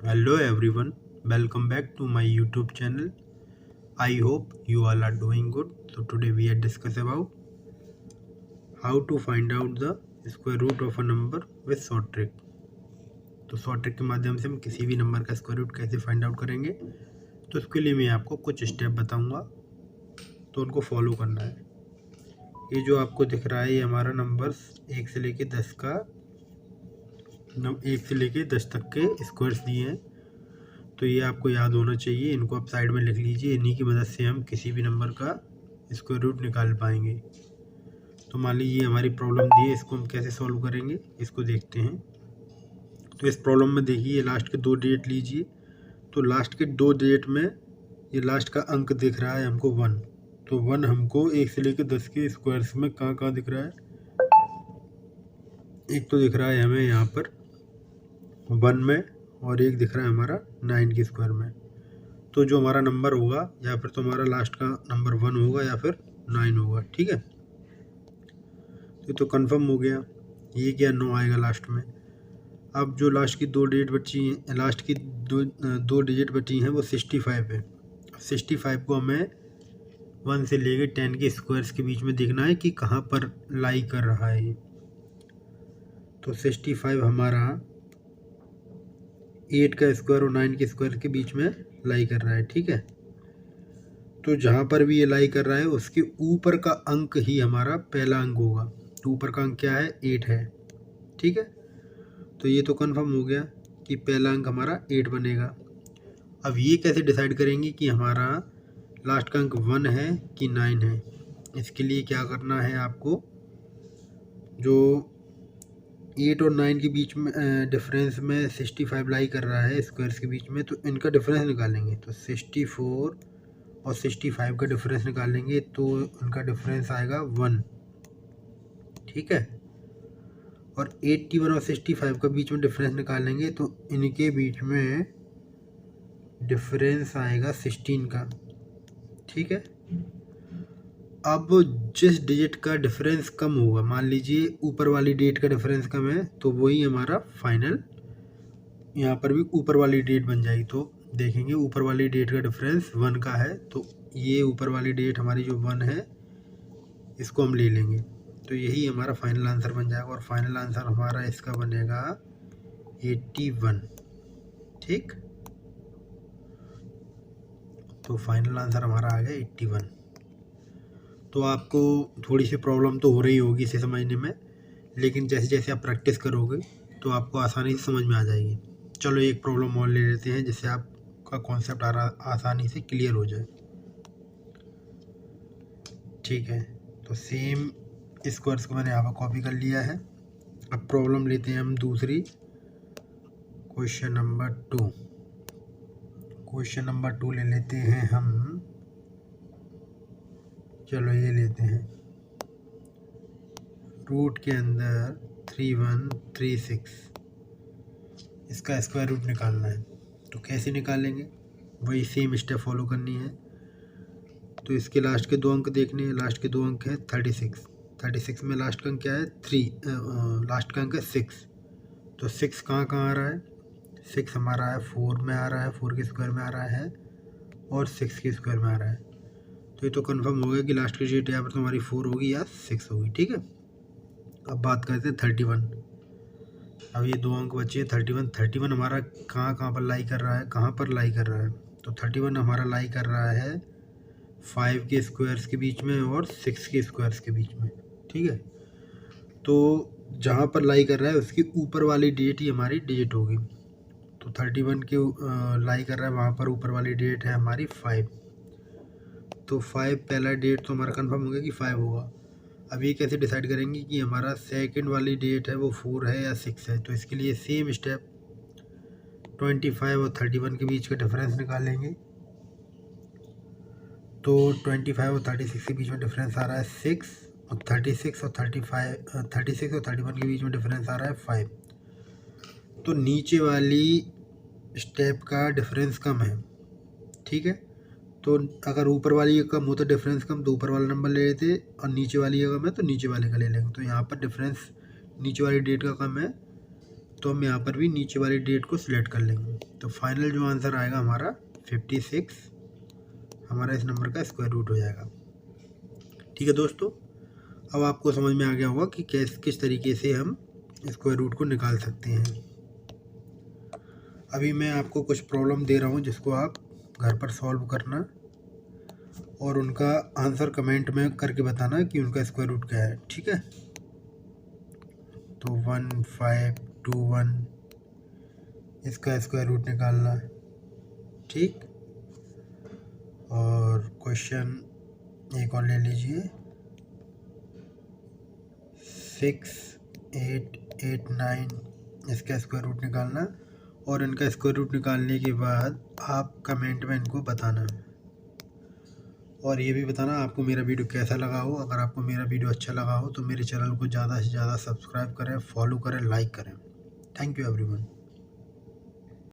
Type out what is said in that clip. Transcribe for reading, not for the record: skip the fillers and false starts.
Hello everyone, welcome back to my YouTube channel. I hope you all are doing good. So today we are discuss about how to find out the square root of a number with short trick. तो short trick के माध्यम से हम किसी भी number का square root कैसे find out करेंगे, तो उसके लिए मैं आपको कुछ स्टेप बताऊंगा, तो उनको फॉलो करना है। ये जो आपको दिख रहा है ये हमारा नंबर्स 1 से लेके 10 का 1 से लेके 10 तक के स्क्वायर्स दिए हैं। तो ये आपको याद होना चाहिए, इनको आप साइड में लिख लीजिए। इन्हीं की मदद से हम किसी भी नंबर का स्क्वायर रूट निकाल पाएंगे। तो मान लीजिए हमारी प्रॉब्लम दी है, इसको हम कैसे सॉल्व करेंगे इसको देखते हैं। तो इस प्रॉब्लम में देखिए लास्ट के 2 डिजिट लीजिए। तो लास्ट के 2 डिजिट में ये लास्ट का अंक दिख रहा है हमको 1। तो 1 हमको 1 से लेकर 10 के स्क्वायर्स में कहाँ कहाँ दिख रहा है। एक तो दिख रहा है हमें यहाँ पर 1 में, और एक दिख रहा है हमारा 9 के स्क्वायर में। तो जो हमारा नंबर होगा या फिर तो हमारा लास्ट का नंबर 1 होगा या फिर 9 होगा। ठीक है, तो कंफर्म हो गया। ये क्या 9 आएगा लास्ट में। अब जो लास्ट की 2 डिजिट बची हैं, लास्ट की दो डिजिट बची हैं वो 65 है। 65 को हमें 1 से लेके 10 के स्क्वायर्स के बीच में देखना है कि कहाँ पर लाई कर रहा है। तो 65 हमारा 8 का स्क्वायर और 9 के स्क्वायर के बीच में लाई कर रहा है। ठीक है, तो जहाँ पर भी ये लाई कर रहा है उसके ऊपर का अंक ही हमारा पहला अंक होगा। तो ऊपर का अंक क्या है, 8 है। ठीक है, तो ये तो कंफर्म हो गया कि पहला अंक हमारा 8 बनेगा। अब ये कैसे डिसाइड करेंगे कि हमारा लास्ट का अंक 1 है कि 9 है। इसके लिए क्या करना है आपको, जो 8 और 9 के बीच में डिफरेंस में 65 लाई कर रहा है स्क्वायर्स के बीच में, तो इनका डिफरेंस निकालेंगे। तो 64 और 65 का डिफरेंस निकालेंगे तो इनका डिफरेंस आएगा 1। ठीक है, और 81 और 65 का बीच में डिफरेंस निकालेंगे तो इनके बीच में डिफरेंस आएगा 16 का। ठीक है, अब जिस डिजिट का डिफरेंस कम होगा, मान लीजिए ऊपर वाली डिजिट का डिफरेंस कम है, तो वही हमारा फाइनल, यहाँ पर भी ऊपर वाली डिजिट बन जाएगी। तो देखेंगे ऊपर वाली डिजिट का डिफरेंस 1 का है, तो ये ऊपर वाली डिजिट हमारी जो 1 है इसको हम ले लेंगे। तो यही हमारा फाइनल आंसर बन जाएगा, और फाइनल आंसर हमारा इसका बनेगा 81। ठीक, तो फाइनल आंसर हमारा आ गया 81। तो आपको थोड़ी सी प्रॉब्लम तो हो रही होगी इसे समझने में, लेकिन जैसे जैसे आप प्रैक्टिस करोगे तो आपको आसानी से समझ में आ जाएगी। चलो एक प्रॉब्लम और ले लेते हैं जिससे आपका कॉन्सेप्ट आसानी से क्लियर हो जाए। ठीक है, तो सेम स्क्वायर्स को मैंने यहाँ पर कॉपी कर लिया है। अब प्रॉब्लम लेते हैं हम दूसरी, क्वेश्चन नंबर 2। क्वेश्चन नंबर 2 ले लेते हैं हम, चलो ये लेते हैं। रूट के अंदर 3136, इसका स्क्वायर रूट निकालना है। तो कैसे निकालेंगे, वही सेम स्टेप फॉलो करनी है। तो इसके लास्ट के 2 अंक देखने हैं। लास्ट के 2 अंक हैं 36। 36 में लास्ट का अंक क्या है, 3। लास्ट का अंक है 6। तो 6 कहाँ कहाँ आ रहा है, 6 हमारा है 4 में आ रहा है, 4 के स्क्वायर में आ रहा है, और 6 के स्क्वायर में आ रहा है। तो ये तो कंफर्म हो गया कि लास्ट की डिजिट यहाँ पर तो हमारी 4 होगी या 6 होगी। ठीक है, अब बात करते हैं 31। अब ये 2 अंक बचे हैं 31। 31 हमारा कहाँ कहाँ पर लाई कर रहा है, कहाँ पर लाई कर रहा है। तो 31 हमारा लाई कर रहा है 5 के स्क्वायर्स के बीच में और 6 के स्क्वायर्स के बीच में। ठीक है, तो जहाँ पर लाई कर रहा है उसकी ऊपर वाली डिजिट ही हमारी डिजिट होगी। तो 31 के लाई कर रहा है, वहाँ पर ऊपर वाली डिजिट है हमारी 5। तो 5 पहला डिजिट तो हमारा कंफर्म हो गया कि 5 होगा। अब ये कैसे डिसाइड करेंगे कि हमारा सेकंड वाली डेट है वो 4 है या 6 है। तो इसके लिए सेम स्टेप, 25 और 31 के बीच का डिफरेंस निकालेंगे। तो 25 और 36 के बीच में डिफरेंस आ रहा है 6, और 36 और 31 के बीच में डिफरेंस आ रहा है 5। तो नीचे वाली स्टेप का डिफरेंस कम है। ठीक है, तो अगर ऊपर वाली का कम हो तो डिफरेंस कम, तो ऊपर वाला नंबर ले लेते, और नीचे वाली का कम है तो नीचे वाले का ले लेंगे। तो यहाँ पर डिफरेंस नीचे वाली डेट का कम है, तो हम यहाँ पर भी नीचे वाली डेट को सिलेक्ट कर लेंगे। तो फाइनल जो आंसर आएगा हमारा 56 हमारा इस नंबर का स्क्वायर रूट हो जाएगा। ठीक है दोस्तों, अब आपको समझ में आ गया होगा कि किस तरीके से हम स्क्वायर रूट को निकाल सकते हैं। अभी मैं आपको कुछ प्रॉब्लम दे रहा हूँ जिसको आप घर पर सॉल्व करना और उनका आंसर कमेंट में करके बताना कि उनका स्क्वायर रूट क्या है। ठीक है, तो 1521 इसका स्क्वायर रूट निकालना। ठीक, और क्वेश्चन एक और ले लीजिए, 6889 इसका स्क्वायर रूट निकालना और इनका स्क्वायर रूट निकालने के बाद आप कमेंट में इनको बताना और ये भी बताना आपको मेरा वीडियो कैसा लगा हो। अगर आपको मेरा वीडियो अच्छा लगा हो तो मेरे चैनल को ज़्यादा से ज़्यादा सब्सक्राइब करें, फॉलो करें, लाइक करें। Thank you everyone.